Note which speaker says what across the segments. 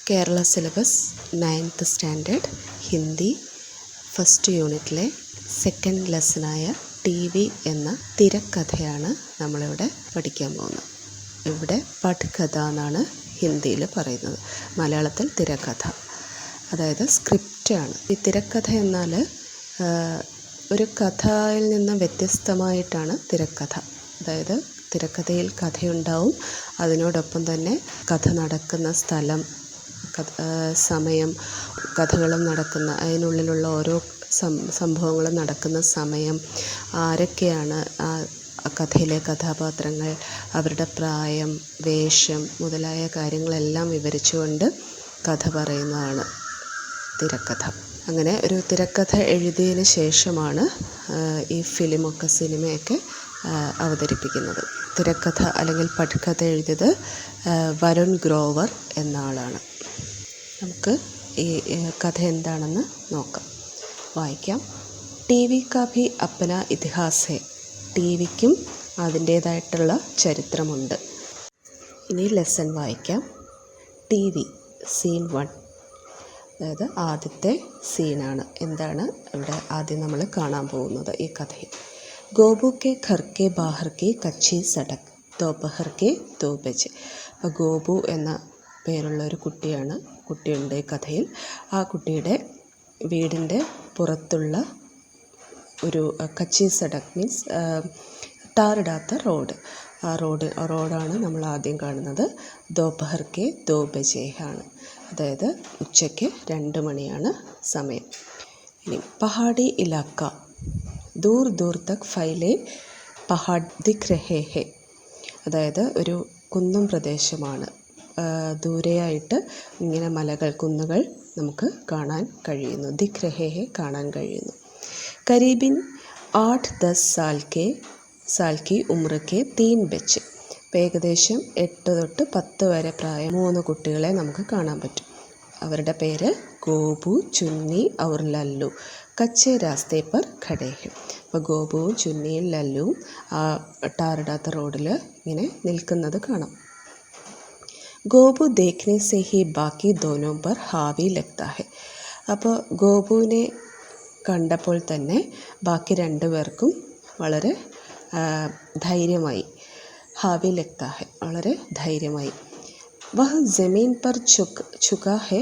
Speaker 1: Kerala syllabus 9th standard Hindi first യൂണിറ്റിലെ second ലെസനായ TV. എന്ന തിരക്കഥയാണ് നമ്മളിവിടെ പഠിക്കാൻ പോകുന്നത്. ഇവിടെ പഠ്കഥ എന്നാണ് ഹിന്ദിയിൽ പറയുന്നത്, മലയാളത്തിൽ തിരക്കഥ, അതായത് സ്ക്രിപ്റ്റാണ്. ഈ തിരക്കഥ എന്നാൽ ഒരു കഥയിൽ നിന്ന് വ്യത്യസ്തമായിട്ടാണ് തിരക്കഥ. അതായത് തിരക്കഥയിൽ കഥയുണ്ടാവും, അതിനോടൊപ്പം തന്നെ കഥ നടക്കുന്ന സ്ഥലം, സമയം, കഥകളും നടക്കുന്ന അതിനുള്ളിലുള്ള ഓരോ സംഭവങ്ങളും നടക്കുന്ന സമയം, ആരൊക്കെയാണ് ആ കഥയിലെ കഥാപാത്രങ്ങൾ, അവരുടെ പ്രായം, വേഷം മുതലായ കാര്യങ്ങളെല്ലാം വിവരിച്ചുകൊണ്ട് കഥ പറയുന്നതാണ് തിരക്കഥ. അങ്ങനെ ഒരു തിരക്കഥ എഴുതിയതിന് ശേഷമാണ് ഈ സിനിമയൊക്കെ അവതരിപ്പിക്കുന്നത്. തിരക്കഥ അല്ലെങ്കിൽ പഠ്കഥ എഴുതിയത് വരുൺ ഗ്രോവർ എന്ന ആളാണ്. നമുക്ക് ഈ കഥ എന്താണെന്ന് നോക്കാം, വായിക്കാം. ടി.വി. കാ ഭി അപ്ന ഇതിഹാസ് ഹെ. ടി.വിക്കും അതിൻ്റേതായിട്ടുള്ള ചരിത്രമുണ്ട്. ഇനി ലെസൺ വായിക്കാം. ടി.വി. സീൻ 1, അതായത് ആദ്യത്തെ സീനാണ്. എന്താണ് ഇവിടെ ആദ്യം നമ്മൾ കാണാൻ പോകുന്നത് ഈ കഥയിൽ? ഗോപു കെ ഘർ കെ ബാഹർ കി കച്ചി സഡക് ദോപഹർ കെ 2 ബജെ. അപ്പോൾ ഗോപു എന്ന പേരുള്ള ഒരു കുട്ടിയുണ്ട് ഈ കഥയിൽ. ആ കുട്ടിയുടെ വീടിൻ്റെ പുറത്തുള്ള ഒരു കച്ചി സഡക് മീൻസ് ടാറിടാത്ത റോഡ്, ആ റോഡാണ് നമ്മൾ ആദ്യം കാണുന്നത്. ദോപഹർ കെ 2 ബജെ ആണ്, അതായത് ഉച്ചയ്ക്ക് 2 മണിയാണ് സമയം. ഇനി പഹാടി ഇലാക്ക, ദൂർ ദൂർ തക് ഫൈലെ പഹാഡ് ദിഖ് രഹേ ഹെ. അതായത് ഒരു കുന്നും പ്രദേശമാണ്, ദൂരെയായിട്ട് ഇങ്ങനെ മലകൾ, കുന്നുകൾ നമുക്ക് കാണാൻ കഴിയുന്നു. ദിഖ് രഹേ ഹെ, കാണാൻ കഴിയുന്നു. കരീബിൻ 8-10 സാൽ കി ഉമ്ര കെ 3 ബच्चे. ഏകദേശം 8 തൊട്ട് 10 വരെ പ്രായം 3 കുട്ടികളെ നമുക്ക് കാണാൻ പറ്റും. അവരുടെ പേര് ഗോപു, ചുന്നി ഔർ ലല്ലു. കച്ചേ രാസ്തേ പർ ഖടേ ഹെ. അപ്പോൾ ഗോപുവും ചുന്നിയും ലല്ലുവും ആ ടാറിടാത്ത റോഡിൽ ഇങ്ങനെ നിൽക്കുന്നത് കാണാം. ഗോപു ദേഖ്നെ സെ ഹി ബാക്കി ദോനോ പർ ഹാവി ലഗ്താ ഹെ. അപ്പോൾ ഗോപുവിനെ കണ്ടപ്പോൾ തന്നെ ബാക്കി 2 പേർക്കും വളരെ ധൈര്യമായി. ഹാവി ലഗ്താ ഹെ, വളരെ ധൈര്യമായി. വഹ് ജമീൻ പർ ചുകാ ഹെ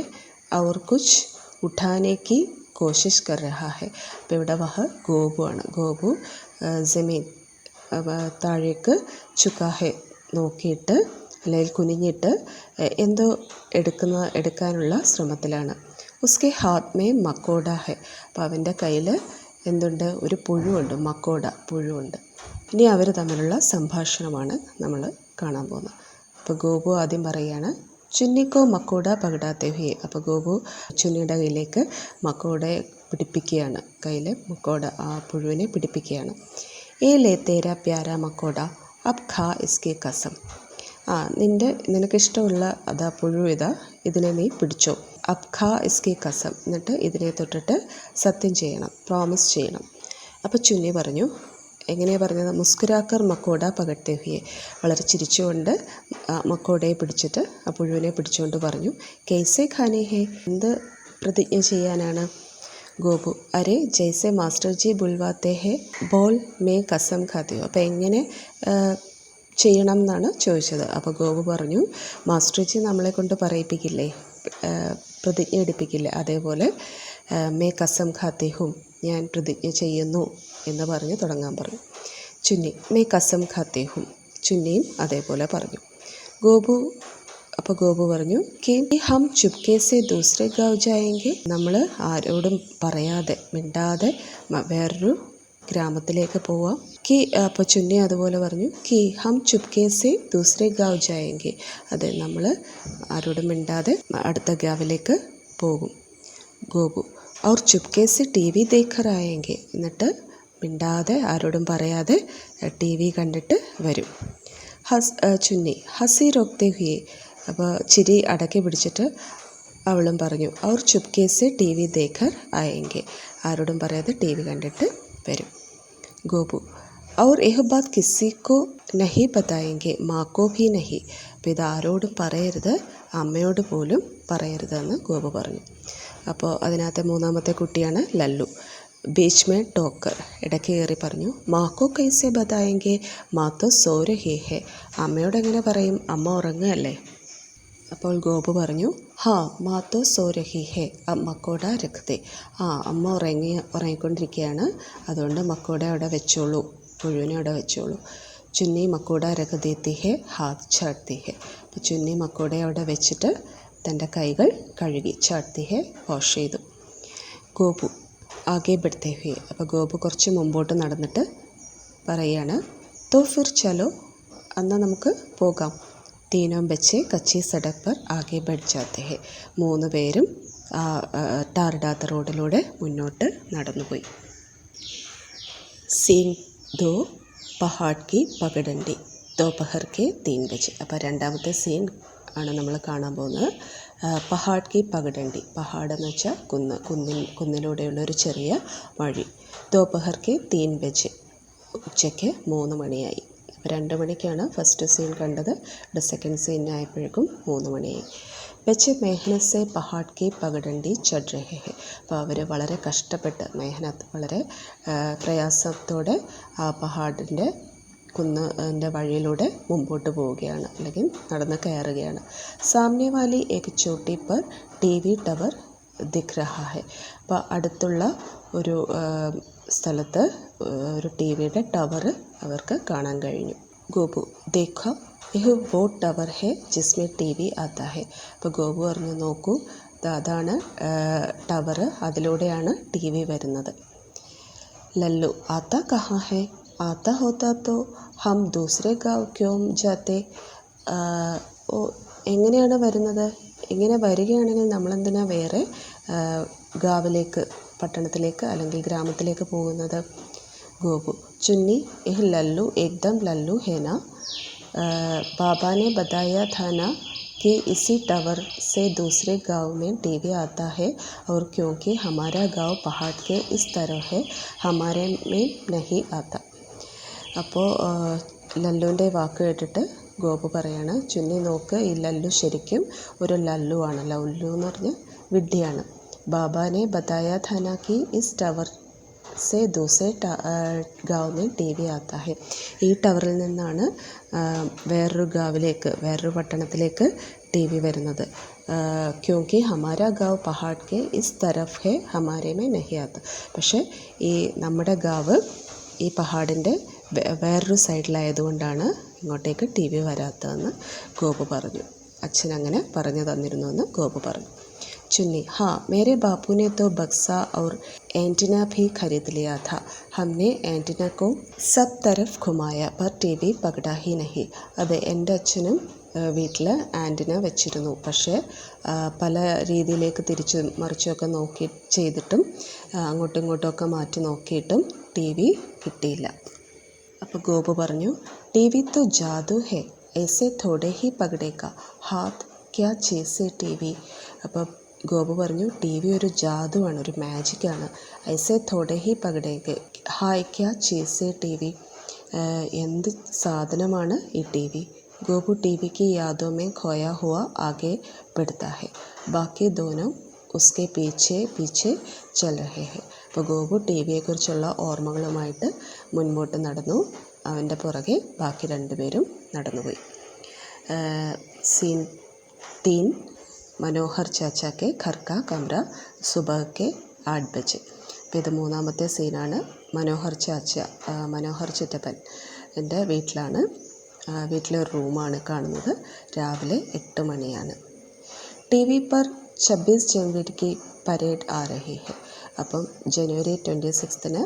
Speaker 1: ഔർ കുച്ച് ഉഠാനെ കി കോശിഷ് കർ രഹാ ഹെ. അപ്പോൾ ഇവിടെ വഹ് ഗോപു ആണ്. ഗോപു ജമീൻ താഴേക്ക് ചുകാ ഹെ നോക്കിയിട്ട് അല്ലെങ്കിൽ കുനിഞ്ഞിട്ട് എന്തോ എടുക്കാനുള്ള ശ്രമത്തിലാണ്. ഉസ്കെ ഹാത്ത് മേ മക്കോഡ ഹെ. അപ്പോൾ അവൻ്റെ കയ്യിൽ എന്തുണ്ട്? ഒരു പുഴുവുണ്ട്, മക്കോഡ പുഴുവുണ്ട്. ഇനി അവർ തമ്മിലുള്ള സംഭാഷണമാണ് നമ്മൾ കാണാൻ പോകുന്നത്. അപ്പോൾ ഗോപു ആദ്യം പറയുകയാണ്, ചുന്നിക്കോ മക്കോഡ പകടാത്തെ ഹുയെ. അപ്പോൾ ഗോപു ചുന്നിയുടെ കയ്യിലേക്ക് മക്കോഡയെ പിടിപ്പിക്കുകയാണ്, കയ്യിൽ മക്കോഡ ആ പുഴുവിനെ പിടിപ്പിക്കുകയാണ്. ഏ ലേ തേരാ പ്യാര മക്കോഡ അബ് ഖാ ഇസ്കി കസം. നിനക്കിഷ്ടമുള്ള അതാ പുഴു, ഇതിനെ നീ പിടിച്ചോ. അബ് ഖാ ഇസ്കി കസം, എന്നിട്ട് ഇതിനെ തൊട്ടിട്ട് സത്യം ചെയ്യണം, പ്രോമിസ് ചെയ്യണം. അപ്പോൾ ചുന്നി പറഞ്ഞു, എങ്ങനെയാണ് പറഞ്ഞത്? മുസ്കുരാക്കർ മക്കോഡ പകട്ടെ ഹുയെ. വളരെ ചിരിച്ചുകൊണ്ട് മക്കോഡയെ പിടിച്ചിട്ട്, ആ പുഴുവിനെ പിടിച്ചുകൊണ്ട് പറഞ്ഞു, കൈസെ ഖാനെ ഹെ. എന്ത് പ്രതിജ്ഞ ചെയ്യാനാണ്? ഗോപു, അരെ ജൈസെ മാസ്റ്റർ ജി ബുൽവാത്തെ ഹെ ബോൾ മേ കസം ഖാത്തി ഹോ. അപ്പോൾ എങ്ങനെ ചെയ്യണം എന്നാണ് ചോദിച്ചത്. അപ്പോൾ ഗോപു പറഞ്ഞു, മാസ്റ്റർ ജി നമ്മളെ കൊണ്ട് പറയിപ്പിക്കില്ലേ, പ്രതിജ്ഞ എടുപ്പിക്കില്ലേ, അതേപോലെ മേ കസം ഖാത്തി ഹും, ഞാൻ പ്രതിജ്ഞ ചെയ്യുന്നു എന്ന് പറഞ്ഞ് തുടങ്ങാൻ പറഞ്ഞു. ചുന്നി മേ കസം ഖാത്തി ഹും, ചുന്നിയും അതേപോലെ പറഞ്ഞു. അപ്പോൾ ഗോപു പറഞ്ഞു, കി ഹം ചുപ്കെ സെ ദൂസരെ ഗാവ് ജായെങ്കെ. നമ്മൾ ആരോടും പറയാതെ, മിണ്ടാതെ വേറൊരു ഗ്രാമത്തിലേക്ക് പോവാം. അപ്പോൾ ചുന്നി അതുപോലെ പറഞ്ഞു, കി ഹം ചുപ്കെ സെ ദൂസരെ ഗാവ് ജായെങ്കെ. അതെ, നമ്മൾ ആരോടും മിണ്ടാതെ അടുത്ത ഗാവിലേക്ക് പോകും. ഗോപു ഔർ ചുപ്കെ സെ ടി.വി. ദേഖർ ആയെങ്കെ. എന്നിട്ട് മിണ്ടാതെ, ആരോടും പറയാതെ TV കണ്ടിട്ട് വരും. ചുന്നി ഹസി റോക്തെ ഹുയെ. അപ്പോൾ ചിരി അടക്കി പിടിച്ചിട്ട് അവളും പറഞ്ഞു, ഔർ ചുപ്കെ സെ ടി.വി. ദേഖർ ആയെങ്കെ. ആരോടും പറയാതെ TV കണ്ടിട്ട് വരും. ഗോപു और यह बात किसी को नहीं बताएंगे माँ को भी नहीं. അപ്പോൾ ഇതാരോടും പറയരുത്, അമ്മയോട് പോലും പറയരുതെന്ന് ഗോപു പറഞ്ഞു. അപ്പോൾ അതിനകത്തെ മൂന്നാമത്തെ കുട്ടിയാണ് ലല്ലു. ബീച്ച് മേ ടോക്കർ, ഇടയ്ക്ക് കയറി പറഞ്ഞു. മാക്കോ കൈസെ ബതായെങ്കിൽ മാത്തോ സോ രഹി ഹെ, അമ്മയോട് എങ്ങനെ പറയും, അമ്മ ഉറങ്ങുകയല്ലേ. അപ്പോൾ ഗോപു പറഞ്ഞു, ഹാ മാത്തോ സോ രഹി ഹെ അബ് മക്കോട രഖ്തേ, അമ്മ ഉറങ്ങിക്കൊണ്ടിരിക്കുകയാണ്, അതുകൊണ്ട് മക്കോട അവിടെ വെച്ചോളൂ, പുഴുവിനെ അവിടെ വെച്ചോളൂ. ചുന്നി മക്കോട രഖ് ദേത്തി ഹെ ഹാത്ത് ഛാട്തി ഹെ. അപ്പോൾ ചുന്നി മക്കോടയെ അവിടെ വെച്ചിട്ട് തൻ്റെ കൈകൾ കഴുകി, ഛാട്തി ഹെ വാഷ് ചെയ്തു. ഗോപു ആകെ ബഡ്തേ ഹുയെ, അപ്പോൾ ഗോപു കുറച്ച് മുമ്പോട്ട് നടന്നിട്ട് പറയുകയാണ്, തോ ഫിർ ചലോ, എന്നാൽ നമുക്ക് പോകാം. തീനോ ബച്ചെ കച്ചി സഡക് പർ ആകെ ബഡ് ജാത്തെ ഹെ. 3 പേരും ടാറിടാത്ത റോഡിലൂടെ മുന്നോട്ട് നടന്നുപോയി. സീൻ 2 പഹാഡ് കി പഗഡണ്ടി ദോപഹർ കെ 3 ബജെ. അപ്പോൾ രണ്ടാമത്തെ സീൻ ആണ് നമ്മൾ കാണാൻ പോകുന്നത്. പഹാഡ് കി പഗഡണ്ടി, പഹാഡ് എന്ന് വെച്ചാൽ കുന്നിലൂടെയുള്ളൊരു ചെറിയ വഴി. ദോപഹർ കെ 3 ബജെ, ഉച്ചയ്ക്ക് 3 മണിയായി. 2 മണിക്കാണ് ഫസ്റ്റ് സീൻ കണ്ടത്, സെക്കൻഡ് സീൻ ആയപ്പോഴേക്കും 3 മണിയായി. ബച്ചെ മെഹനത്ത് സെ പഹാഡ് കി പഗഡണ്ടി ചढ़ रहे हैं. അപ്പോൾ അവർ വളരെ കഷ്ടപ്പെട്ട്, മെഹനത്ത് വളരെ പ്രയാസത്തോടെ ആ പഹാഡിൻ്റെ കുന്നിൻ്റെ വഴിയിലൂടെ മുമ്പോട്ട് പോവുകയാണ്, അല്ലെങ്കിൽ നടന്ന് കയറുകയാണ്. സാമനെ വാലി ഏക് ചോട്ടി പർ ടി വി ടവർ ദിഖ് രഹാ ഹെ. അപ്പോൾ അടുത്തുള്ള ഒരു സ്ഥലത്ത് ഒരു ടി വിയുടെ ടവർ അവർക്ക് കാണാൻ കഴിഞ്ഞു. ഗോപു ദേഖോ യഹ് വോ ടവർ ഹെ ജിസ്മേ ടി വി ആത്താ ഹെ. അപ്പോൾ ഗോപു പറഞ്ഞു, നോക്കൂ അതാണ് ടവർ, അതിലൂടെയാണ് ടി വി വരുന്നത്. ലല്ലു ആത്താ കഹാ ഹെ, ആത്താ ഹോത്താ തോ ഹം ദൂസരെ ഗാവ് ക്യോം ജാത്തെ. എങ്ങനെയാണ് വരുന്നത്, ഇങ്ങനെ വരികയാണെങ്കിൽ നമ്മളെന്തിനാ വേറെ ഗാവിലേക്ക്, പട്ടണത്തിലേക്ക് അല്ലെങ്കിൽ ഗ്രാമത്തിലേക്ക് പോകുന്നത്. ഗോപു ചുന്നി യഹ് ലല്ലു ഏകദം ലല്ലു ഹേ നാ, बाबा ने बताया था ना कि इसी टावर से दूसरे गांव में टीवी आता है, और क्योंकि हमारा गांव पहाड़ के इस तरफ है हमारे में नहीं आता. അപ്പോൾ ലല്ലുവിൻ്റെ വാക്ക് കേട്ടിട്ട് ഗോപു പറയാണ്, ചുന്നി നോക്ക്, ഈ ലല്ലു ശരിക്കും ഒരു ലല്ലു ആണ്. ലല്ലു എന്ന് പറഞ്ഞാൽ വിഡ്ഢിയാണ്. ബാബാനെ ബതായ ഥാന കി ഇസ് ടവർ സെ ദൂസരെ ഗാവ് മേ ടി വി ആത്താ ഹെ. ഈ ടവറിൽ നിന്നാണ് വേറൊരു ഗാവിലേക്ക്, വേറൊരു പട്ടണത്തിലേക്ക് ടി വി വരുന്നത്. ക്യോങ്കി ഹമാരാ ഗാവ് പഹാഡ് കെ ഇസ് തരഫ് ഹെ ഹമാരെ മേ നഹി ആത്ത. പക്ഷേ ഈ നമ്മുടെ ഗാവ് ഈ പഹാഡിൻ്റെ വേറൊരു സൈഡിലായതുകൊണ്ടാണ് ഇങ്ങോട്ടേക്ക് ടി വി വരാത്തതെന്ന് ഗോപു പറഞ്ഞു. അച്ഛൻ അങ്ങനെ പറഞ്ഞു തന്നിരുന്നു എന്ന് ഗോപു പറഞ്ഞു. चुन्नी हाँ, मेरे बापू ने तो बक्सा और एंटीना भी खरीद लिया था. हमने एंटीना को सब तरफ घुमाया पर टीवी पकड़ा ही नहीं. അതെ, എൻ്റെ അച്ഛനും വീട്ടിൽ ആൻറ്റിന വെച്ചിരുന്നു, പക്ഷേ പല രീതിയിലേക്ക് തിരിച്ചു മറിച്ചൊക്കെ നോക്കി ചെയ്തിട്ടും അങ്ങോട്ടും ഇങ്ങോട്ടുമൊക്കെ മാറ്റി നോക്കിയിട്ടും ടി വി കിട്ടിയില്ല. അപ്പോൾ ഗോപു പറഞ്ഞു, ടി വി तो जादू है, ऐसे थोड़े ही पकड़ेगा, हाथ क्या चीज़ से टी വി. അപ്പോൾ ഗോപു പറഞ്ഞു, ടി വി ഒരു ജാദുവാണ്, ഒരു മാജിക്കാണ്. ഐസെ തോടെ ഹി പകടേക്ക് ഹായ് ക്യാ ചീസെ ടി വി, എന്ത് സാധനമാണ് ഈ ടി വി. ഗോപു ടി വിക്ക് യാദോ മേ ഖോയാ ഹുവ ആകെ ബഡ്താ ഹെ, ബാക്കി ദോനോ ഉസ്കെ പീछे പീछे ചൽ രഹേ ഹെ. അപ്പോൾ ഗോപു ടി വിയെക്കുറിച്ചുള്ള ഓർമ്മകളുമായിട്ട് മുൻപോട്ട് നടന്നു, അവൻ്റെ പുറകെ ബാക്കി 2 പേരും നടന്നുപോയി. സീൻ 3 മനോഹർ ചാച്ച കെ ഘർ കാ കമറ സുബഹ കെ 8 ബജെ. അപ്പോൾ ഇത് മൂന്നാമത്തെ സീനാണ്. മനോഹർ ചിറ്റപ്പൻ എൻ്റെ വീട്ടിലാണ്, വീട്ടിലെ ഒരു റൂമാണ് കാണുന്നത്. രാവിലെ 8 മണിയാണ്. ടി വി പർ 26 ജനുവരിക്ക് പരേഡ് ആ രഹി ഹെ. അപ്പം ജനുവരി 26-ന്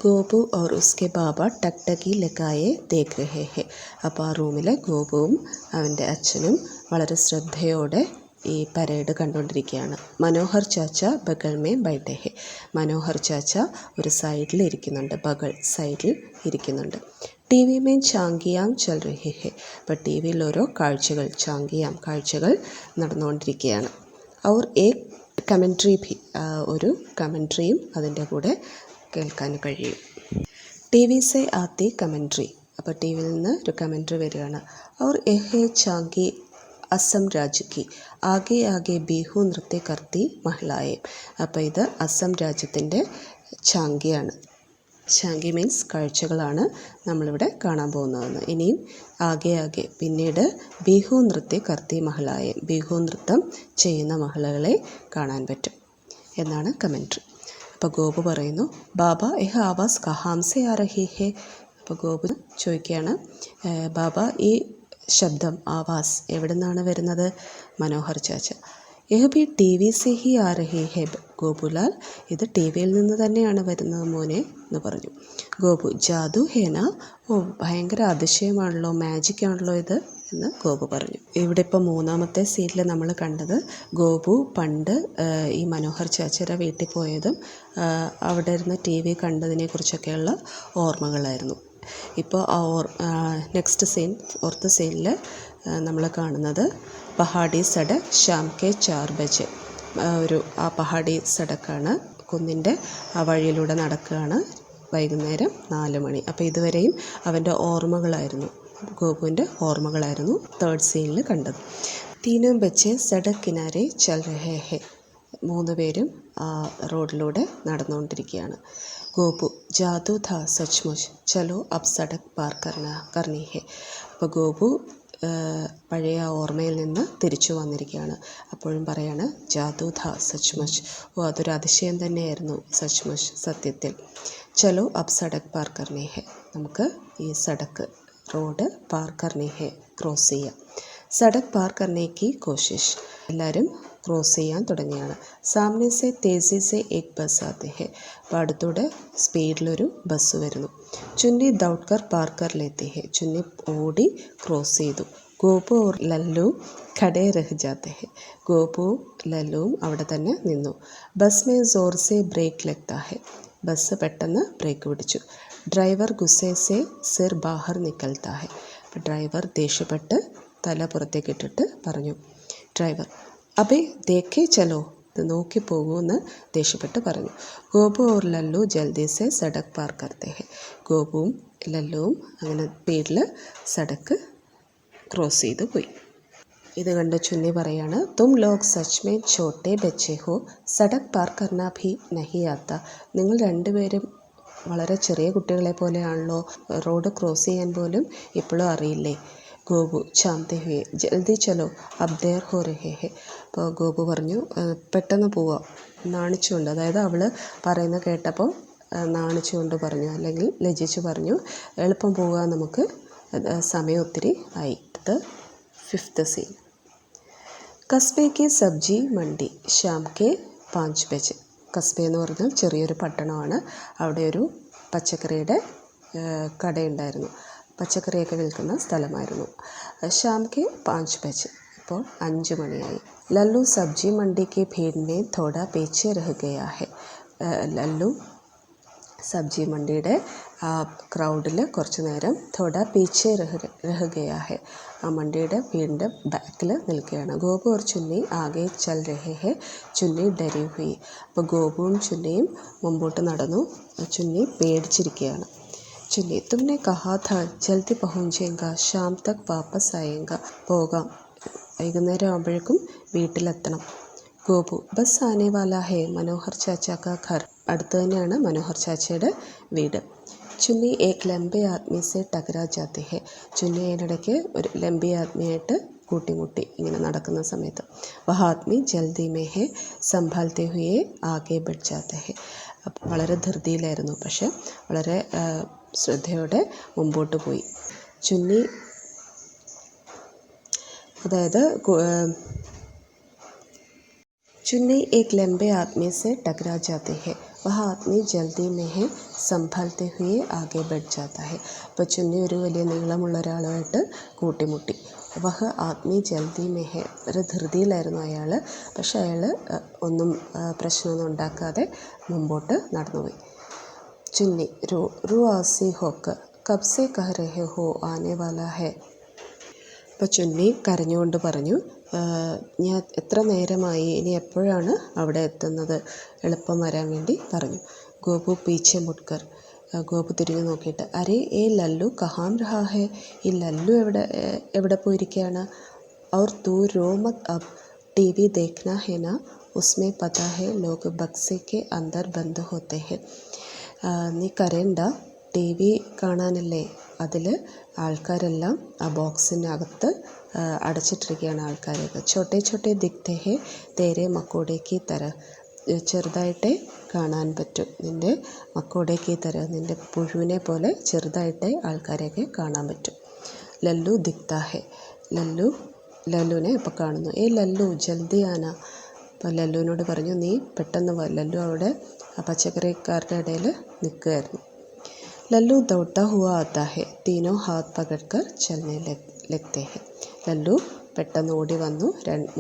Speaker 1: ഗോപു और उसके बाबा टकटकी लगाए देख रहे हैं. അപ്പോൾ ആ റൂമിൽ ഗോപുവും അവൻ്റെ അച്ഛനും വളരെ ശ്രദ്ധയോടെ ഈ പരേഡ് കണ്ടുകൊണ്ടിരിക്കുകയാണ്. മനോഹർ ചാച്ച ബഗൽ മേ ബൈഠേ ഹെ. മനോഹർ ചാച്ച ഒരു സൈഡിൽ ഇരിക്കുന്നുണ്ട്, ബഗൾ സൈഡിൽ ഇരിക്കുന്നുണ്ട്. ടി വി മേ ചാങ്കിയാം ചൽ രഹി ഹെ. അപ്പോൾ ടി വിയിൽ ഓരോ കാഴ്ചകൾ, ചാങ്കിയാം കാഴ്ചകൾ നടന്നുകൊണ്ടിരിക്കുകയാണ്. और एक കമൻട്രി ഭി, ഒരു കമൻട്രിയും അതിൻ്റെ കൂടെ കേൾക്കാൻ കഴിയും. ടി വി സെ ആത്തി കമൻട്രി. അപ്പോൾ ടി വിയിൽ നിന്ന് ഒരു കമൻട്രി വരികയാണ്. ഔർ എഹെ ചാങ്കി അസം രാജ് കി ആകെ ആകെ ബിഹു നൃത്യ കർത്തി മഹിളായെ. അപ്പോൾ ഇത് അസം രാജ്യത്തിൻ്റെ ചാങ്കിയാണ്. ചാങ്കി മീൻസ് കാഴ്ചകളാണ് നമ്മളിവിടെ കാണാൻ പോകുന്നതെന്ന്. ഇനിയും ആകെ ആകെ പിന്നീട് ബിഹു നൃത്യ കർത്തി മഹിളായെ, ബിഹു നൃത്തം ചെയ്യുന്ന മഹിളകളെ കാണാൻ പറ്റും എന്നാണ് കമൻട്രി. അപ്പോൾ ഗോപു പറയുന്നു, ബാബ എഹ ആവാസ് കഹാംസെ ആ രഹി ഹെ. അപ്പോൾ ഗോപു ചോദിക്കുകയാണ്, ബാബ ഈ ശബ്ദം ആവാസ് എവിടെ നിന്നാണ് വരുന്നത്? മനോഹർ ചാച്ച, യഹ് ഭി ടി വി സെ ഹി ആ രഹി ഹെ ഗോപുലാൽ, ഇത് ടി വിയിൽ നിന്ന് തന്നെയാണ് വരുന്നത് മോനെ എന്ന് പറഞ്ഞു. ഗോപു, ജാദു ഹേന, ഓ ഭയങ്കര അതിശയമാണല്ലോ, മാജിക് ആണല്ലോ ഇത് എന്ന് ഗോപു പറഞ്ഞു. ഇവിടെ ഇപ്പോൾ മൂന്നാമത്തെ സീനിൽ നമ്മൾ കണ്ടത് ഗോപു പണ്ട് ഈ മനോഹർ ചാച്ചയുടെ വീട്ടിൽ പോയതും അവിടെ ഇരുന്ന് ടി വി കണ്ടതിനെക്കുറിച്ചൊക്കെയുള്ള ഓർമ്മകളായിരുന്നു. ഇപ്പോൾ നെക്സ്റ്റ് സീൻ, ഫോർത്ത് സീനിൽ നമ്മൾ കാണുന്നത് പഹാഡി സഡക് ഷാം കെ 4 ബജെ. ആ പഹാഡി സഡക്കാണ്, കുന്നിൻ്റെ ആ വഴിയിലൂടെ നടക്കുകയാണ്, വൈകുന്നേരം 4 മണി. അപ്പോൾ ഇതുവരെയും അവൻ്റെ ഓർമ്മകളായിരുന്നു, ഗോപുവിൻ്റെ ഓർമ്മകളായിരുന്നു തേർഡ് സീനിൽ കണ്ടത്. തീനും ബച്ചെ സഡക് കിനാരെ ചൽ രഹേ ഹെ. 3 പേരും ആ റോഡിലൂടെ നടന്നുകൊണ്ടിരിക്കുകയാണ്. ഗോപു, ജാദു ഥാ സച്ച്മുച്ച്, ചലോ അബ് സഡക് പാർ കർണി ഹെ. അപ്പോൾ ഗോപു പഴയ ഓർമ്മയിൽ നിന്ന് തിരിച്ചു വന്നിരിക്കുകയാണ്. അപ്പോഴും പറയാണ്, ജാദു ഥാ സച്ച്മുച്ച്, ഓ അതൊരു അതിശയം തന്നെയായിരുന്നു, സച്ച്മുച്ച് സത്യത്തിൽ. ചലോ അബ് സഡക് പാർ കർണി ഹെ, നമുക്ക് ഈ സഡക്ക് റോഡ് പാർ കർണി ഹെ, ക്രോസ് ചെയ്യാം. സഡക് പാർ കർണേക്ക് കോശിഷ്, എല്ലാവരും ക്രോസ് ചെയ്യാൻ തുടങ്ങിയാണ്. സാമനെ സെ തേസി സെ എക് ബസ് ആത്തെ ഹെ. അപ്പോൾ അടുത്തൂടെ സ്പീഡിലൊരു ബസ് വരുന്നു. ചുന്നി ദൗഡ്കർ പാർ കർ ലേത്തെ ഹെ, ചുന്നി ഓടി ക്രോസ് ചെയ്തു. ഗോപു ഓർ ലല്ലു ഖഡേ രഹ് ജാത്തെ ഹെ, ഗോപുവും ലല്ലുവും അവിടെ തന്നെ നിന്നു. ബസ് മേ സോർ സെ ബ്രേക്ക് ലഗ്താ ഹെ, ബസ് പെട്ടെന്ന് ബ്രേക്ക് പിടിച്ചു. ഡ്രൈവർ ഗുസ്സേ സെ സിർ ബാഹർ നിക്കൽത്താ ഹെ. അപ്പോൾ ഡ്രൈവർ ദേഷ്യപ്പെട്ട് തല പുറത്തേക്കിട്ടിട്ട് പറഞ്ഞു. ഡ്രൈവർ, അബേ ദേഖേ ചലോ, ഇത് നോക്കി പോകൂ എന്ന് ദേഷ്യപ്പെട്ട് പറഞ്ഞു. ഗോപു ഓർ ലല്ലു ജൽദി സെ സഡക് പാർ കർത്തെ ഹെ. ഗോപുവും ലല്ലുവും അങ്ങനെ സ്പീഡിൽ സഡക്ക് ക്രോസ് ചെയ്ത് പോയി. ഇത് കണ്ട് ചുന്നി പറയാണ്, തും ലോഗ് സച്ച് മേ ഛോട്ടെ ബച്ചെ ഹോ, സഡക് പാർ കർണ ഭി നഹി ആത്ത. നിങ്ങൾ രണ്ടുപേരും വളരെ ചെറിയ കുട്ടികളെ പോലെയാണല്ലോ, റോഡ് ക്രോസ് ചെയ്യാൻ പോലും ഇപ്പോഴും അറിയില്ലേ. ഗോപു ചാംതെ ഹുയെ ജൽദി ചലോ അബ് ദേർ ഹോ രഹേ ഹെ. അപ്പോൾ ഗോപു പറഞ്ഞു, പെട്ടെന്ന് പോവാം, നാണിച്ചുകൊണ്ട്, അതായത് അവൾ പറയുന്ന കേട്ടപ്പോൾ നാണിച്ചുകൊണ്ട് പറഞ്ഞു, അല്ലെങ്കിൽ ലജിച്ച് പറഞ്ഞു, എളുപ്പം പോവുക, നമുക്ക് സമയം ഒത്തിരി ആയി. ഇത് 5th സീൻ. കസ്ബെ കി സബ്ജി മണ്ഡി ഷാം കെ 5 ബജെ. കസ്ബെ എന്ന് പറഞ്ഞാൽ ചെറിയൊരു പട്ടണമാണ്. അവിടെ ഒരു പച്ചക്കറിയുടെ കടയുണ്ടായിരുന്നു, പച്ചക്കറിയൊക്കെ വിൽക്കുന്ന സ്ഥലമായിരുന്നു. ഷാം കെ 5 ബജെ, ഇപ്പോൾ 5 മണിയായി. ലല്ലു സബ്ജി മണ്ഡിക്ക് ഭീഡ് മേ തോടാ പീछे रह गया है. ലല്ലു സബ്ജി മണ്ഡിയുടെ ആ ക്രൗഡിൽ കുറച്ച് നേരം തോടാ പീछे रह गया है, ആ മണ്ഡിയുടെ വീടിൻ്റെ ബാക്കിൽ നിൽക്കുകയാണ്. ഗോപു और ചുന്നി ആകെ ചൽ രഹേ ഹെ, ചുന്നി ഡരി ഹുയി. അപ്പോൾ ഗോപുവും ചുന്നിയും മുമ്പോട്ട് നടന്നു, ചുന്നി പേടിച്ചിരിക്കുകയാണ്. ചുന്നി, തുമ്നെ കഹാ ഥാ ജൽദി പहुंचेगा, ഷാം തക് വാപ്പസ് ആയേगा. പോകാം, വൈകുന്നേരം ആകുമ്പോഴേക്കും വീട്ടിലെത്തണം. ഗോപു, ബസ് ആനെ വാല ഹെ മനോഹർ ചാച്ച കാ ഘർ. അടുത്ത് തന്നെയാണ് മനോഹർ ചാച്ചയുടെ വീട്. ചുന്നി ഏക് ലംബെ ആദ്മി സെ ടകരാ ജാത്തെ ഹെ. ചുന്നി അതിനിടയ്ക്ക് ഒരു ലംബി ആദ്മിയായിട്ട് കൂട്ടിമുട്ടി ഇങ്ങനെ നടക്കുന്ന സമയത്ത്. വഹ ആദ്മി ജൽദി മേ ഹെ സംഭാൽത്തെ ഹുയെ ആകെ ബഡ് ജാത്തെ ഹെ. അപ്പം വളരെ ധൃതിയിലായിരുന്നു, പക്ഷെ വളരെ ശ്രദ്ധയോടെ മുമ്പോട്ട് പോയി. ചുന്നി, അതായത് चुन्नी एक लंबे आदमी से टकरा जाते हैं, वह आदमी जल्दी में है संभालते हुए आगे बढ़ जाता है. അപ്പോൾ ചുന്നി ഒരു വലിയ നീളമുള്ള ഒരാളുമായിട്ട് കൂട്ടിമുട്ടി. വഹ ആദ്മി ജൽദി മേ ഹെ, ഒരു ധൃതിയിലായിരുന്നു അയാൾ, പക്ഷെ അയാൾ ഒന്നും പ്രശ്നമൊന്നും ഉണ്ടാക്കാതെ മുമ്പോട്ട് നടന്നുപോയി. ചുന്നി, रू आसी होकर कब से कह रहे हो आने वाला है. അപ്പോൾ ചുന്നി കരഞ്ഞുകൊണ്ട് പറഞ്ഞു, ഞാൻ എത്ര നേരമായി, ഇനി എപ്പോഴാണ് അവിടെ എത്തുന്നത്, എളുപ്പം വരാൻ വേണ്ടി പറഞ്ഞു. ഗോപു പീछे മുട്കർ ഗോപു തിരിഞ്ഞു നോക്കിയിട്ട് അരേ ഏ ലല്ലു കഹാം രഹാ ഹേ, ഈ ലല്ലു എവിടെ പോയിരിക്കുകയാണ്. ഔർ തൂ രോ മത് അബ്, ടി വി ദേഖ്നാ ഹേ നാ, ഉസ്മേ പതാ ഹേ ലോഗ് ബക്സെ കെ അന്തർ ബന്ദ് ഹോത്തെ ഹേ. നീ കരയണ്ട, ടി വി കാണാനല്ലേ, അതിൽ ആൾക്കാരെല്ലാം ആ ബോക്സിനകത്ത് അടച്ചിട്ടിരിക്കുകയാണ് ആൾക്കാരൊക്കെ. ഛോട്ടെ ഛോട്ടെ ദിഖ്തേ ഹേ തേരെ മക്കോടേക്ക് തര, ചെറുതായിട്ടേ കാണാൻ പറ്റും, നിൻ്റെ മക്കോടേക്ക് തര, നിൻ്റെ പുഴുവിനെ പോലെ ചെറുതായിട്ടേ ആൾക്കാരെയൊക്കെ കാണാൻ പറ്റും. ലല്ലു ദിഖ്താ ഹേ, ലല്ലുവിനെ ഇപ്പോൾ കാണുന്നു. ഏ ലല്ലു ജൽദി ആന. അപ്പോൾ ലല്ലുവിനോട് പറഞ്ഞു നീ പെട്ടെന്ന് വാ. ലല്ലു അവിടെ ആ പച്ചക്കറിക്കാരുടെ ഇടയിൽ നിൽക്കുകയായിരുന്നു. ലല്ലു ദൗഡ്താ ഹുവാ ആതാ ഹേ, തീനോ ഹാത്ത് പകഡ്കർ ചലനെ ലഗ്തേ ഹേ. ലല്ലു പെട്ടെന്ന് ഓടി വന്നു,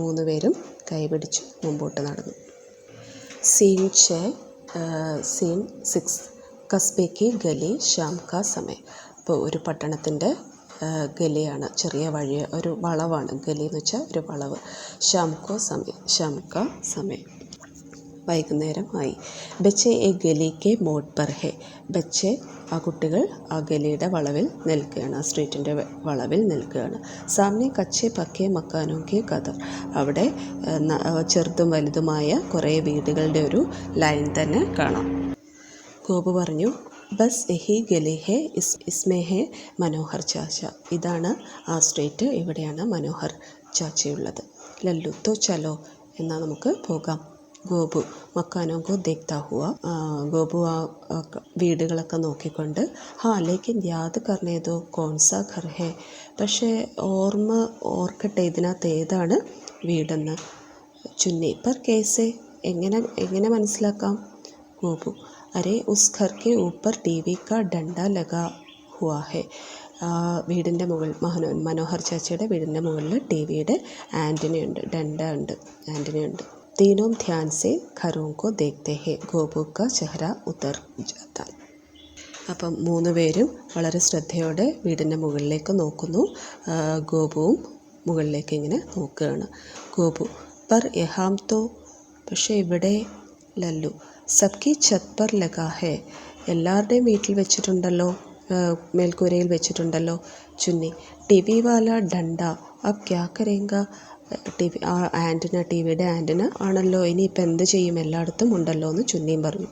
Speaker 1: മൂന്ന് പേരും കൈപിടിച്ച് മുമ്പോട്ട് നടന്നു. സീൻ 6 കസ്ബേക്ക് ഗലി ഷാം കാ സമയം. ഇപ്പോൾ ഒരു പട്ടണത്തിൻ്റെ ഗലിയാണ്, ചെറിയ വഴി, ഒരു വളവാണ്. ഗലി എന്ന് വെച്ചാൽ ഒരു വളവ്. ഷാം കാ സമയം, വൈകുന്നേരം ആയി. ബച്ചെ എ ഗലി കെ മോഡ് പർ ഹേ, ബച്ചെ ആ കുട്ടികൾ ആ ഗലിയുടെ വളവിൽ നിൽക്കുകയാണ്, ആ സ്ട്രീറ്റിൻ്റെ വളവിൽ നിൽക്കുകയാണ്. സാമനെ കച്ചെ പക്കെ മക്കാനോ കെ കദർ, അവിടെ ചെറുതും വലുതുമായ കുറേ വീടുകളുടെ ഒരു ലൈൻ തന്നെ കാണാം. ഗോപു പറഞ്ഞു ബസ് യഹി ഗലി ഹേ, ഇസ്മേ ഹേ മനോഹർ ചാച്ച, ഇതാണ് ആ സ്ട്രീറ്റ്, ഇവിടെയാണ് മനോഹർ ചാച്ചയുള്ളത്. ലല്ലു തോ ചലോ, എന്നാൽ നമുക്ക് പോകാം. ഗോപു മക്കാനോ കോ ദേഖ്താ ഹുവ, ഗോപു ആ വീടുകളൊക്കെ നോക്കിക്കൊണ്ട് ഹാ ലേക്കിൻ യാദ് കർണേ ദോ കോൺസാ ഘർ ഹേ, പക്ഷേ ഓർക്കട്ടെ ഇതിനകത്ത് ഏതാണ് വീടെന്ന്. ചുന്നി പർ കേസെ, എങ്ങനെ മനസ്സിലാക്കാം. ഗോപു അരേ ഉസ് ഘർ കെ ഊപ്പർ ടി വി കാ ഡണ്ട ലഗാ ഹുവാ ഹേ, വീടിൻ്റെ മുകളിൽ മനോഹർ ചാച്ചയുടെ വീടിൻ്റെ മുകളിൽ ടി വിയുടെ ആൻറ്റിനയുണ്ട്, ആൻറ്റിനയുണ്ട്. तीनों ध्यान से घरों को देखते हैं, ഗോപു का ചെഹ്റ ഉതർ ജാത്ത. അപ്പം മൂന്ന് പേരും വളരെ ശ്രദ്ധയോടെ വീടിൻ്റെ മുകളിലേക്ക് നോക്കുന്നു. ഗോപുവും മുകളിലേക്ക് ഇങ്ങനെ നോക്കുകയാണ്. ഗോപു പർ യഹാം തോ, പക്ഷേ ഇവിടെ. ലല്ലു സബ്കി ഛത് പർ ലഗാ ഹേ, എല്ലാവരുടെയും വീട്ടിൽ വെച്ചിട്ടുണ്ടല്ലോ, മേൽക്കൂരയിൽ വെച്ചിട്ടുണ്ടല്ലോ. ചുന്നി ടി വി വാല ഡണ്ട അബ് ക്യാ കരേങ്ക, ടി വിയുടെ ആൻറ്റിന ആണല്ലോ, ഇനിയിപ്പോൾ എന്ത് ചെയ്യും, എല്ലായിടത്തും ഉണ്ടല്ലോ എന്ന് ചുന്നിയും പറഞ്ഞു.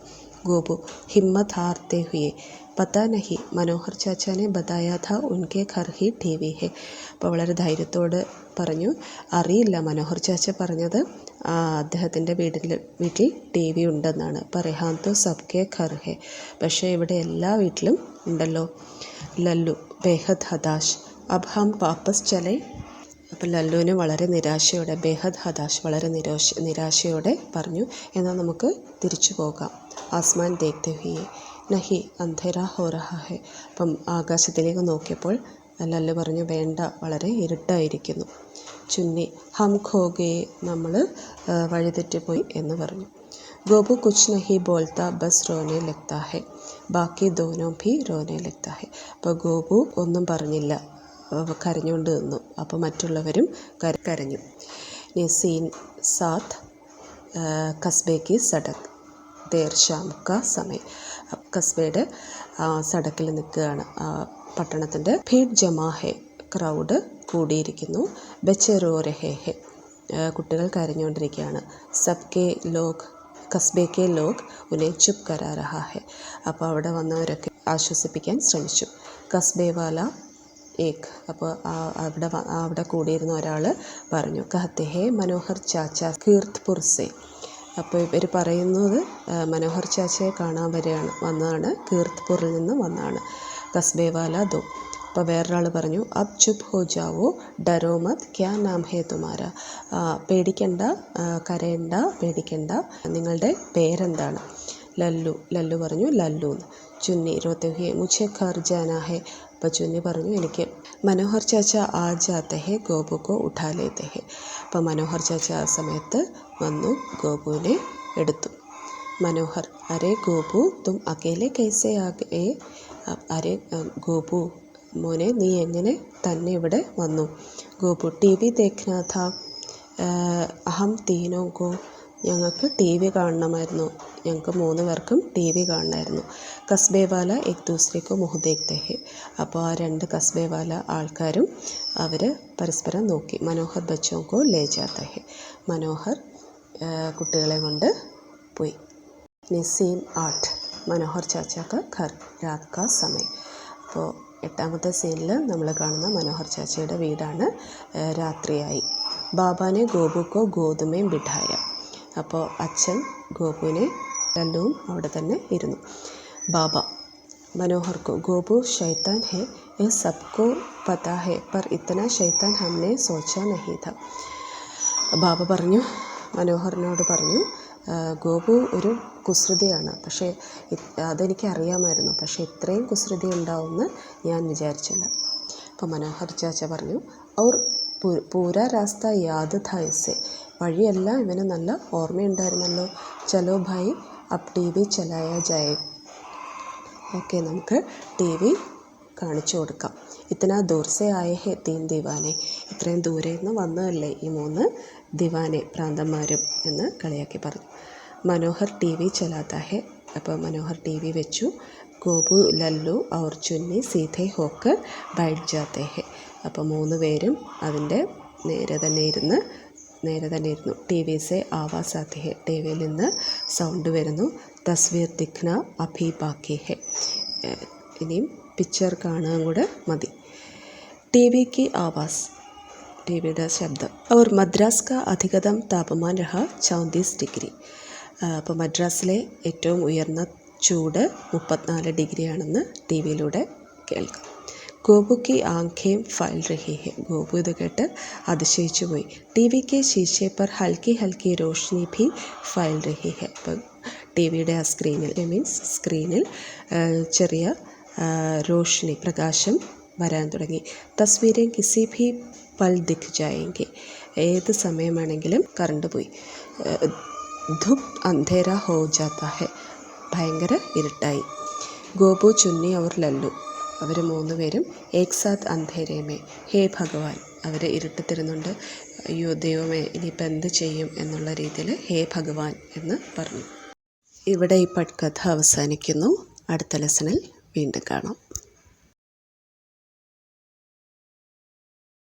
Speaker 1: ഗോപു ഹിമ്മത് ഹാർത്തെ ഹുയെ പതാ നഹി, മനോഹർ ചാച്ചാനെ ബതായാ ഥാ ഉൻകെ ഘർ ഹി ടി വി ഹേ. അപ്പോൾ വളരെ ധൈര്യത്തോട് പറഞ്ഞു, അറിയില്ല, മനോഹർ ചാച്ച പറഞ്ഞത് അദ്ദേഹത്തിൻ്റെ വീട്ടിൽ ടി വി ഉണ്ടെന്നാണ്. പറയാൻ തോ സബ്കെ ഘർ ഹേ, പക്ഷേ ഇവിടെ എല്ലാ വീട്ടിലും ഉണ്ടല്ലോ. ലല്ലു ബേഹദ് ഹതാശ് അബ് ഹം വാപ്പസ് ചലേ. അപ്പോൾ ലല്ലുവിന് വളരെ നിരാശയോടെ, ബേഹദ് ഹതാശ്, വളരെ നിരാശയോടെ പറഞ്ഞു, എന്നാൽ നമുക്ക് തിരിച്ചു പോകാം. ആസ്മാൻ ദേഖ്തേ ഹുയെ നഹി അന്ധേരാ ഹോ രഹാ ഹേ. അപ്പം ആകാശത്തിലേക്ക് നോക്കിയപ്പോൾ ലല്ലു പറഞ്ഞു വേണ്ട, വളരെ ഇരുട്ടായിരിക്കുന്നു. ചുന്നി ഹം ഖോ ഗേ, നമ്മൾ വഴിതെറ്റിപ്പോയി എന്ന് പറഞ്ഞു. ഗോപു കുച്ച് നഹി ബോൾത്ത ബസ് റോനെ ലഗ്താ ഹേ, ബാക്കി ദോനോ ഭി റോനെ ലഗ്താ ഹേ. അപ്പോൾ ഗോപു ഒന്നും പറഞ്ഞില്ല, കരഞ്ഞുകൊണ്ട് നിന്നു. അപ്പോൾ മറ്റുള്ളവരും കരഞ്ഞു. സീൻ 7 കസ്ബേക്ക് സഡക് ദേർ ഷാം കാ സമയം. കസ്ബയുടെ സഡക്കിൽ നിൽക്കുകയാണ്, പട്ടണത്തിൻ്റെ ഭീഡ് ജമാ ഹേ, ക്രൗഡ് കൂടിയിരിക്കുന്നു. ബച്ചെ റോ രഹേ ഹേ, കുട്ടികൾ കരഞ്ഞുകൊണ്ടിരിക്കുകയാണ്. സബ്കെ ലോഗ് കസ്ബേക്കെ ലോഗ് ഉനെ ചുപ് കരാ രഹാ ഹേ. അപ്പോൾ അവിടെ വന്നവരൊക്കെ ആശ്വസിപ്പിക്കാൻ ശ്രമിച്ചു. കസ്ബേ വാല ഏക്, അപ്പോൾ അവിടെ കൂടിയിരുന്ന ഒരാൾ പറഞ്ഞു കഹത്തെ ഹേ മനോഹർ ചാച്ച കീർത്തിപുർ സെ. അപ്പോൾ ഇവർ പറയുന്നത് മനോഹർ ചാച്ചയെ കാണാൻ വന്നതാണ്, കീർത്തിപുറിൽ നിന്ന് വന്നതാണ്. കസ്ബേ വാല ദോ. അപ്പോൾ വേറൊരാൾ പറഞ്ഞു അബ് ചുപ് ഹോ ജാവോ ഡരോ മത് ക്യാ നാം ഹേ തുമാര, പേടിക്കണ്ട, കരയണ്ട, പേടിക്കണ്ട, നിങ്ങളുടെ പേരെന്താണ്. ലല്ലു പറഞ്ഞു ലല്ലു. ചുന്നി റോത്തെ ഹുയെ മുझे घर जाना है. അപ്പോൾ ചുന്നി പറഞ്ഞു എനിക്ക്. മനോഹർ ചാച്ച ആ ജാത്തെ ഹേ ഗോപു കോ ഉഠാ ലേത്തെ ഹേ. അപ്പോൾ മനോഹർ ചാച്ച ആ സമയത്ത് വന്നു, ഗോപുവിനെ എടുത്തു. മനോഹർ അരേ ഗോപു തും അക്കേലെ കൈസേ ആഗേ. അരേ ഗോപു മോനെ, നീ എങ്ങനെ തന്നെ ഇവിടെ വന്നു. ഗോപു ടി വി ദേഖ്നാ ഥാ അഹം തീനോ കോ ഞങ്ങൾക്ക് ടി വി കാണണമായിരുന്നു. ഞങ്ങൾക്ക് 3 പേർക്കും ടി വി കാണണമായിരുന്നു. കസ്ബേവാല എക് ദൂസരേക്കോ മുഹ് ദേഖ്തേ ഹെ. അപ്പോൾ ആ 2 കസ്ബേവാല ആൾക്കാരും അവർ പരസ്പരം നോക്കി. മനോഹർ ബച്ചോങ്കോ ലേ ജാത്ത ഹെ. മനോഹർ കുട്ടികളെ കൊണ്ട് പോയി. നസീം 8 മനോഹർ ചാച്ചാക്ക ഘർ രാത് കാ സമയം. അപ്പോൾ 8ാമത്തെ സീനിൽ നമ്മൾ കാണുന്ന മനോഹർ ചാച്ചയുടെ വീടാണ്. രാത്രിയായി. ബാബാനെ ഗോപുക്കോ ഗോദുമേം ബിഠായ. അപ്പോൾ അച്ഛൻ ഗോപുവിനെ ലല്ലുവും അവിടെ തന്നെ ഇരുന്നു. ബാബ മനോഹർക്കോ ഗോപു ശൈത്താൻ ഹെ യേ സബ്കോ പതാ ഹെ പർ ഇത്തന ശൈത്താൻ ഹംനെ സോച്ചാ നഹീ ഥ. ബാബ പറഞ്ഞു, മനോഹറിനോട് പറഞ്ഞു, ഗോപു ഒരു കുസൃതിയാണ്, പക്ഷേ അതെനിക്ക് അറിയാമായിരുന്നു, പക്ഷേ ഇത്രയും കുസൃതി ഉണ്ടാവുമെന്ന് ഞാൻ വിചാരിച്ചില്ല. അപ്പോൾ മനോഹർ ചാച്ച പറഞ്ഞു, ഔർ പൂരാ രാസ്ത യാദ് ഥാ ഇസ്സെ. വഴിയെല്ലാം ഇവന് നല്ല ഓർമ്മയുണ്ടായിരുന്നല്ലോ. ചലോ ഭായി അബ് ടി വി ചലായ ജായേ. ഓക്കെ, നമുക്ക് ടി വി കാണിച്ചു കൊടുക്കാം. ഇത്തന ദൂർ സെ ആയേ ഹെ 3 ദിവാനെ. ഇത്രയും ദൂരെ നിന്ന് വന്നതല്ലേ ഈ 3 ദിവാനെ, പ്രാന്തന്മാരും എന്ന് കളിയാക്കി പറഞ്ഞു. മനോഹർ ടി വി ചലാത്ത ഹെ. അപ്പോൾ മനോഹർ ടി വി വെച്ചു. ഗോപു ലല്ലു ഔർ ചുന്നി സീധേ ഹോക്കർ ബൈഠ് ജാത്തേ ഹെ. അപ്പോൾ 3 പേരും അതിൻ്റെ നേരെ തന്നെ ഇരുന്നു. ടി വി സെ ആവാസ് ആത്തി ഹെ. ടി വിയിൽ നിന്ന് സൗണ്ട് വരുന്നു. തസ്വീർ ദിഖ്ന അഭി ബാക്കി ഹെ. ഇനിയും പിക്ചർ കാണുകയും കൂടെ മതി. ടി വി की आवाज़, ടിവിയുടെ ശബ്ദം. और मद्रास का अधिकतम तापमान रहा 34 ഡിഗ്രി. അപ്പോൾ മദ്രാസിലെ ഏറ്റവും ഉയർന്ന ചൂട് 34 ഡിഗ്രിയാണെന്ന് ടി വിയിലൂടെ കേൾക്കാം. ഗോപു की आँखें फैल रही है. ഗോപു ഇത് കേട്ട് അതിശയിച്ചു പോയി. ടി വി के शीशे पर हल्की हल्की रोशनी भी फैल रही है. അപ്പോൾ ടി വിയുടെ ആ സ്ക്രീനിൽ ചെറിയ റോഷ്നി, പ്രകാശം വരാൻ തുടങ്ങി. തസ്വീരേം കിസി ഭി പൽ ദിഖ് ജായേങ്കെ. ഏത് സമയമാണെങ്കിലും കറണ്ട് പോയി. ധുപ് അന്ധേര ഹോ ജാത്ത ഹെ. ഭയങ്കര ഇരുട്ടായി. ഗോപു ചുന്നി അവർ ലല്ലു, അവർ 3 പേരും ഏക് സാത്ത് അന്ധേരേമേ ഹേ ഭഗവാൻ. അവർ ഇരുട്ടത്തിരുന്നുണ്ട്. അയ്യോ ദൈവമേ, ഇനിയിപ്പോൾ എന്ത് ചെയ്യും എന്നുള്ള രീതിയിൽ ഹേ ഭഗവാൻ എന്ന് പറഞ്ഞു. ഇവിടെ ഈ പട്കഥ അവസാനിക്കുന്നു. അടുത്ത ലെസണിൽ വീണ്ടും കാണാം.